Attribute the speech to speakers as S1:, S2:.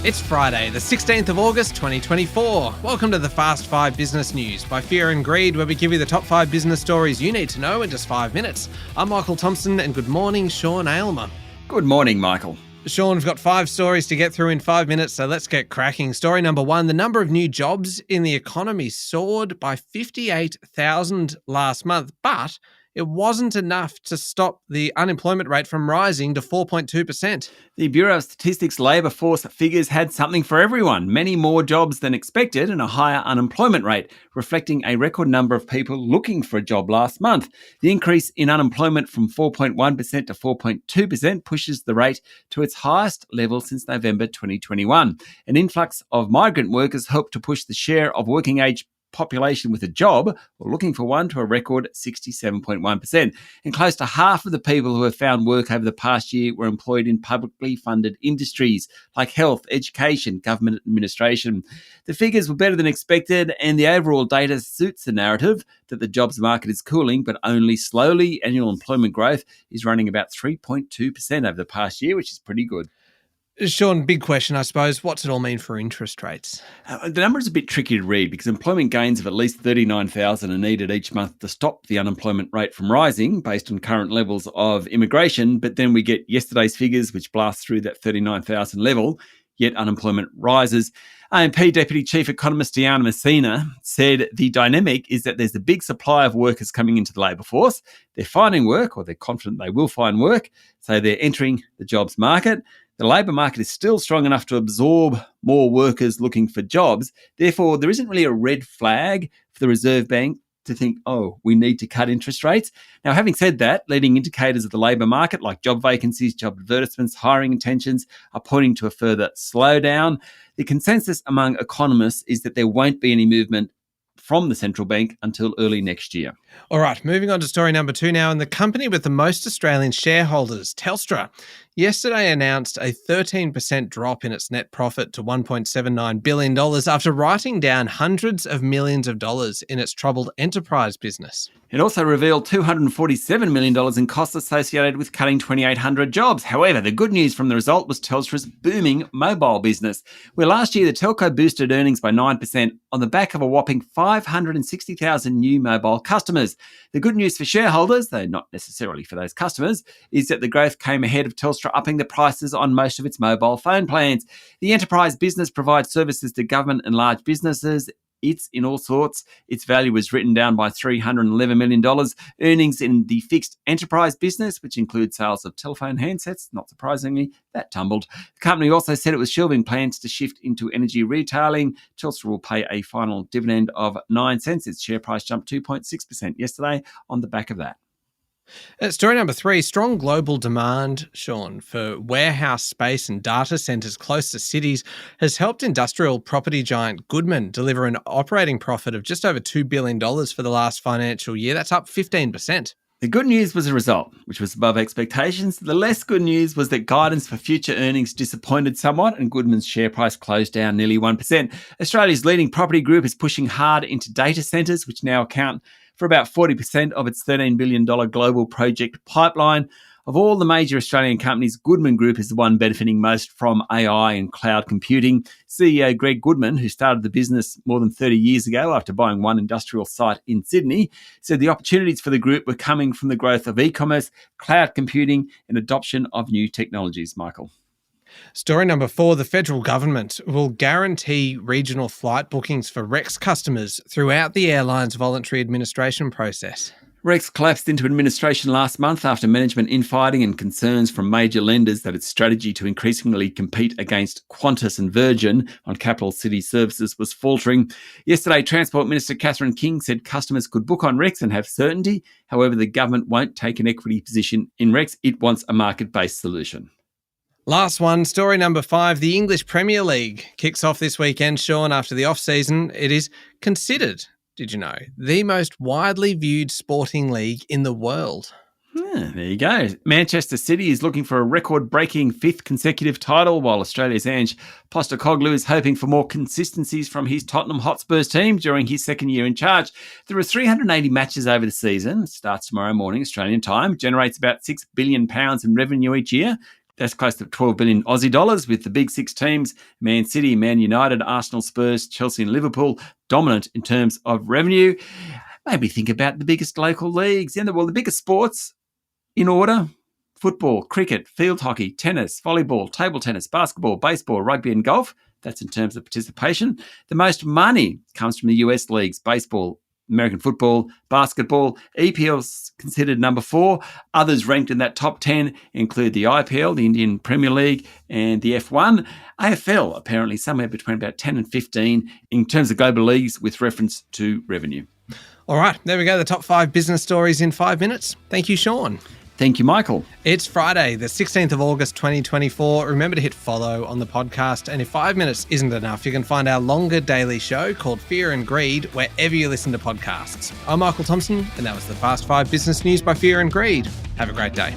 S1: It's Friday, the 16th of August, 2024. Welcome to the Fast 5 Business News by Fear and Greed, where we give you the top 5 business stories you need to know in just 5 minutes. I'm Michael Thompson, and good morning, Sean Aylmer.
S2: Good morning, Michael.
S1: Sean, we've got 5 stories to get through in 5 minutes, so let's get cracking. Story number 1, the number of new jobs in the economy soared by 58,000 last month, but it wasn't enough to stop the unemployment rate from rising to 4.2%.
S2: The Bureau of Statistics labour force figures had something for everyone, many more jobs than expected and a higher unemployment rate, reflecting a record number of people looking for a job last month. The increase in unemployment from 4.1% to 4.2% pushes the rate to its highest level since November 2021. An influx of migrant workers helped to push the share of working age population with a job or looking for one to a record 67.1%. And close to half of the people who have found work over the past year were employed in publicly funded industries like health, education, government administration. The figures were better than expected, and the overall data suits the narrative that the jobs market is cooling, but only slowly. Annual employment growth is running about 3.2% over the past year, which is pretty good.
S1: Sean, big question, I suppose. What's it all mean for interest rates?
S2: The number is a bit tricky to read because employment gains of at least 39,000 are needed each month to stop the unemployment rate from rising based on current levels of immigration. But then we get yesterday's figures, which blast through that 39,000 level, yet unemployment rises. AMP Deputy Chief Economist Diana Messina said the dynamic is that there's a big supply of workers coming into the labour force. They're finding work, or they're confident they will find work, so they're entering the jobs market. The labour market is still strong enough to absorb more workers looking for jobs. Therefore, there isn't really a red flag for the Reserve Bank to think, we need to cut interest rates. Now, having said that, leading indicators of the labour market like job vacancies, job advertisements, hiring intentions are pointing to a further slowdown. The consensus among economists is that there won't be any movement from the central bank until early next year.
S1: All right, moving on to story number 2 now. And the company with the most Australian shareholders, Telstra, yesterday announced a 13% drop in its net profit to $1.79 billion after writing down hundreds of millions of dollars in its troubled enterprise business.
S2: It also revealed $247 million in costs associated with cutting 2,800 jobs. However, the good news from the result was Telstra's booming mobile business, where last year the telco boosted earnings by 9% on the back of a whopping 560,000 new mobile customers. The good news for shareholders, though not necessarily for those customers, is that the growth came ahead of Telstra upping the prices on most of its mobile phone plans. The enterprise business provides services to government and large businesses. It's in all sorts. Its value was written down by $311 million. Earnings in the fixed enterprise business, which includes sales of telephone handsets, not surprisingly, that tumbled. The company also said it was shelving plans to shift into energy retailing. Telstra will pay a final dividend of 9 cents. Its share price jumped 2.6% yesterday on the back of that.
S1: Story number 3, strong global demand, Sean, for warehouse space and data centres close to cities has helped industrial property giant Goodman deliver an operating profit of just over $2 billion for the last financial year. That's up 15%.
S2: The good news was a result, which was above expectations. The less good news was that guidance for future earnings disappointed somewhat and Goodman's share price closed down nearly 1%. Australia's leading property group is pushing hard into data centres, which now account for about 40% of its $13 billion global project pipeline. Of all the major Australian companies, Goodman Group is the one benefiting most from AI and cloud computing. CEO Greg Goodman, who started the business more than 30 years ago after buying one industrial site in Sydney, said the opportunities for the group were coming from the growth of e-commerce, cloud computing and adoption of new technologies. Michael.
S1: Story number 4, the federal government will guarantee regional flight bookings for Rex customers throughout the airline's voluntary administration process.
S2: Rex collapsed into administration last month after management infighting and concerns from major lenders that its strategy to increasingly compete against Qantas and Virgin on capital city services was faltering. Yesterday, Transport Minister Catherine King said customers could book on Rex and have certainty. However, the government won't take an equity position in Rex. It wants a market-based solution.
S1: Last one, story number 5, the English Premier League kicks off this weekend, Sean, after the off-season. It is considered, did you know, the most widely viewed sporting league in the world.
S2: There you go. Manchester City is looking for a record-breaking 5th consecutive title, while Australia's Ange Postecoglou is hoping for more consistencies from his Tottenham Hotspurs team during his second year in charge. There are 380 matches over the season. It starts tomorrow morning, Australian time. Generates about £6 billion in revenue each year. That's close to 12 billion Aussie dollars, with the big six teams, Man City, Man United, Arsenal, Spurs, Chelsea and Liverpool, dominant in terms of revenue. Maybe think about the biggest local leagues in the world, the biggest sports in order: football, cricket, field hockey, tennis, volleyball, table tennis, basketball, baseball, rugby and golf. That's in terms of participation. The most money comes from the US leagues: baseball, American football, basketball. EPL's considered number 4. Others ranked in that top 10 include the IPL, the Indian Premier League, and the F1. AFL, apparently somewhere between about 10 and 15 in terms of global leagues with reference to revenue.
S1: All right, there we go. The top 5 business stories in 5 minutes. Thank you, Sean.
S2: Thank you, Michael.
S1: It's Friday, the 16th of August, 2024. Remember to hit follow on the podcast. And if 5 minutes isn't enough, you can find our longer daily show called Fear and Greed wherever you listen to podcasts. I'm Michael Thompson, and that was the Fast 5 Business News by Fear and Greed. Have a great day.